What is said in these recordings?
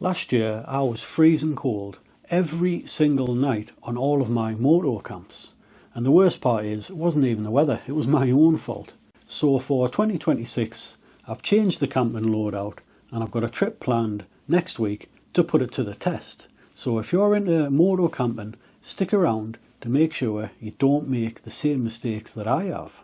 Last year I was freezing cold every single night on all of my Moto camps, and the worst part is it wasn't even the weather, it was my own fault. So for 2026 I've changed the camping loadout and I've got a trip planned next week to put it to the test. So if you're into Moto camping, stick around to make sure you don't make the same mistakes that I have.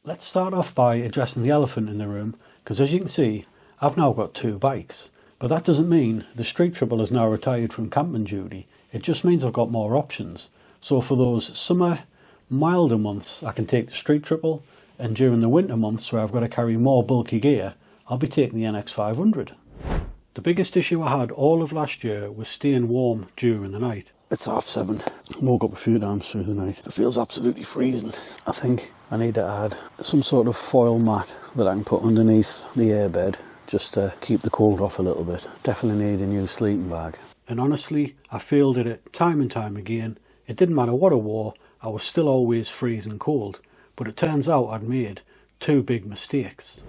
Let's start off by addressing the elephant in the room, because as you can see I've now got two bikes, but that doesn't mean the Street Triple is now retired from camping duty. It just means I've got more options. So for those summer milder months I can take the Street Triple, and during the winter months where I've got to carry more bulky gear I'll be taking the NX500. The biggest issue I had all of last year was staying warm during the night. It's 7:30. Woke up a few times through the night. It feels absolutely freezing. I think I need to add some sort of foil mat that I can put underneath the airbed just to keep the cold off a little bit. Definitely need a new sleeping bag. And honestly, I failed at it time and time again. It didn't matter what I wore, I was still always freezing cold. But it turns out I'd made two big mistakes.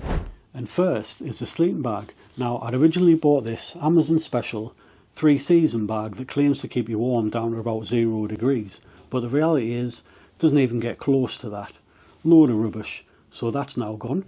And first is the sleeping bag. Now I'd originally bought this Amazon special 3-season bag that claims to keep you warm down to about 0 degrees, but the reality is it doesn't even get close to that. Load of rubbish, so that's now gone.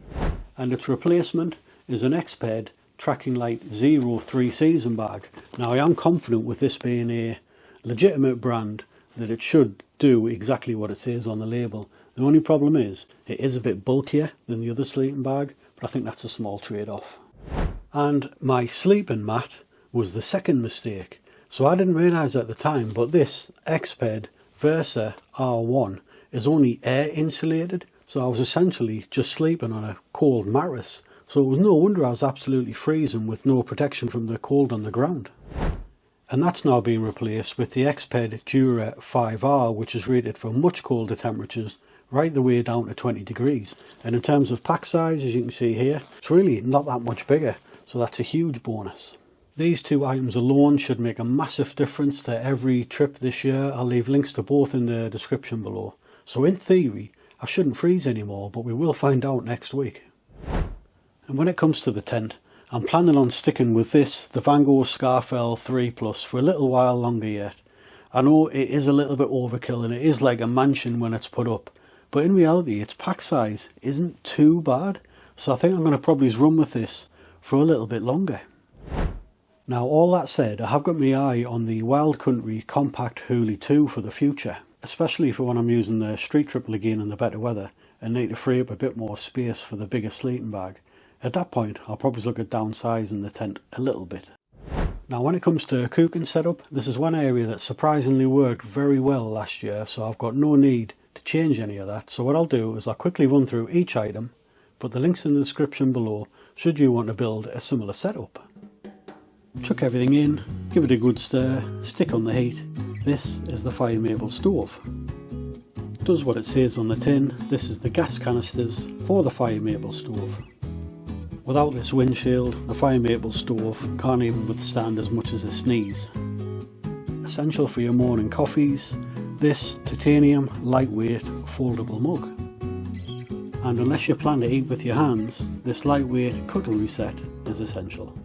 And its replacement is an X-Ped Tracking Light 3-season bag. Now I am confident with this being a legitimate brand that it should do exactly what it says on the label. The only problem is it is a bit bulkier than the other sleeping bag, but I think that's a small trade-off. And my sleeping mat was the second mistake. So I didn't realise at the time, but this X-Ped Versa R1 is only air insulated, so I was essentially just sleeping on a cold mattress. So it was no wonder I was absolutely freezing with no protection from the cold on the ground. And that's now being replaced with the X-Ped Dura 5R, which is rated for much colder temperatures, right the way down to 20 degrees. And in terms of pack size, as you can see here, it's really not that much bigger, so that's a huge bonus. These two items alone should make a massive difference to every trip this year. I'll leave links to both in the description below. So in theory, I shouldn't freeze anymore, but we will find out next week. And when it comes to the tent, I'm planning on sticking with this, the Van Gogh Scarfell 3 Plus, for a little while longer yet. I know it is a little bit overkill and it is like a mansion when it's put up, but in reality its pack size isn't too bad, so I think I'm going to probably run with this for a little bit longer. Now all that said, I have got my eye on the Wild Country Compact Hoolie 2 for the future, especially for when I'm using the Street Triple again in the better weather and need to free up a bit more space for the bigger sleeping bag. At that point I'll probably look at downsizing the tent a little bit. Now when it comes to cooking setup, this is one area that surprisingly worked very well last year, so I've got no need to change any of that. So what I'll do is I'll quickly run through each item, put the links in the description below should you want to build a similar setup. Chuck everything in, give it a good stir, stick on the heat. This is the Firemaple stove. It does what it says on the tin. This is the gas canisters for the Firemaple stove. Without this windshield, the Firemaple stove can't even withstand as much as a sneeze. Essential for your morning coffees, this titanium lightweight foldable mug. And unless you plan to eat with your hands, this lightweight cutlery set is essential.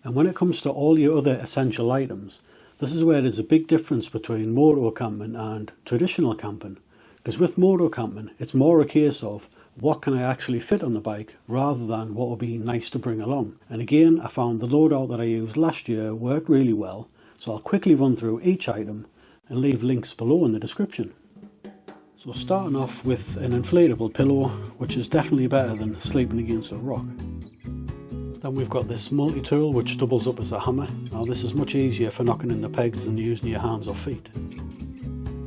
And when it comes to all your other essential items, this is where there's a big difference between moto camping and traditional camping. Because with moto camping, it's more a case of what can I actually fit on the bike rather than what would be nice to bring along. And again, I found the loadout that I used last year worked really well, so I'll quickly run through each item and leave links below in the description. So starting off with an inflatable pillow, which is definitely better than sleeping against a rock. Then we've got this multi-tool which doubles up as a hammer. Now this is much easier for knocking in the pegs than using your hands or feet.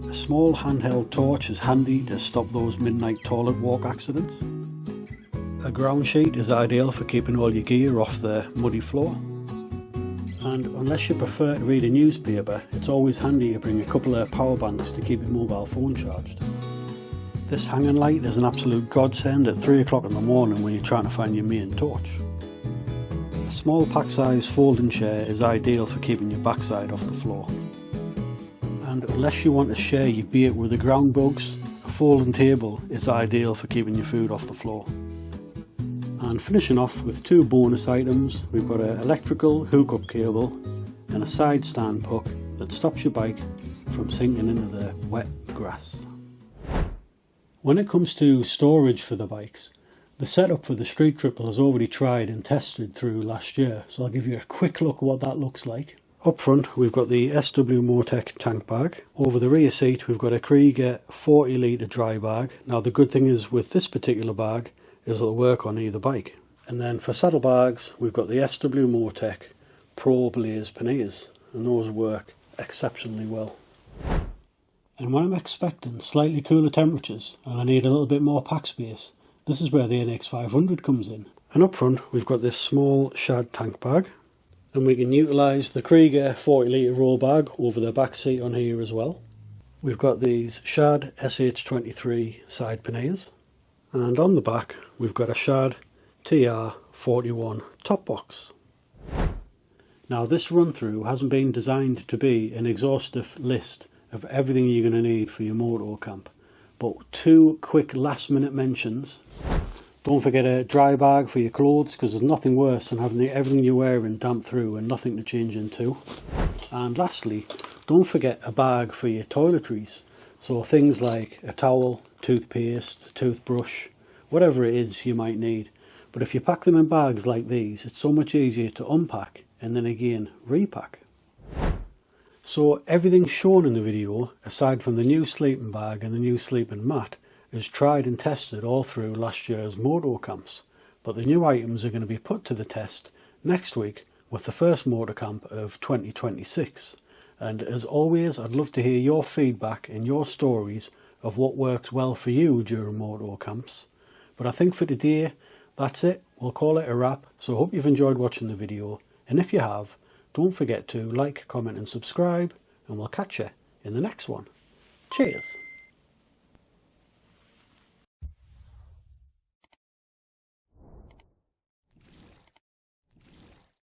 A small handheld torch is handy to stop those midnight toilet walk accidents. A ground sheet is ideal for keeping all your gear off the muddy floor. And unless you prefer to read a newspaper, it's always handy to bring a couple of power banks to keep your mobile phone charged. This hanging light is an absolute godsend at 3 o'clock in the morning when you're trying to find your main torch. A small pack size folding chair is ideal for keeping your backside off the floor. And unless you want to share your bait with the ground bugs, a folding table is ideal for keeping your food off the floor. And finishing off with two bonus items, we've got an electrical hookup cable and a side stand hook that stops your bike from sinking into the wet grass. When it comes to storage for the bikes, the setup for the Street Triple is already tried and tested through last year, so I'll give you a quick look at what that looks like. Up front we've got the SW Motec tank bag. Over the rear seat we've got a Krieger 40 litre dry bag. Now the good thing is with this particular bag is it'll work on either bike. And then for saddlebags we've got the SW Motec Pro Blaze panniers, and those work exceptionally well. And when I'm expecting slightly cooler temperatures and I need a little bit more pack space, this is where the NX500 comes in. And up front we've got this small shad tank bag, and we can utilise the Krieger 40 litre roll bag over the back seat on here as well. We've got these shad SH23 side panniers, and on the back we've got a shad TR41 top box. Now this run through hasn't been designed to be an exhaustive list of everything you're going to need for your moto camp, but two quick last minute mentions. Don't forget a dry bag for your clothes, because there's nothing worse than having everything you're wearing damp through and nothing to change into. And lastly, don't forget a bag for your toiletries, so things like a towel, toothpaste, toothbrush, whatever it is you might need. But if you pack them in bags like these, it's so much easier to unpack and then again repack. So everything shown in the video, aside from the new sleeping bag and the new sleeping mat, is tried and tested all through last year's moto camps, but the new items are going to be put to the test next week with the first moto camp of 2026. And as always, I'd love to hear your feedback and your stories of what works well for you during moto camps. But I think for today that's it. We'll call it a wrap. So I hope you've enjoyed watching the video, and if you have, don't forget to like, comment and subscribe, and we'll catch you in the next one. Cheers!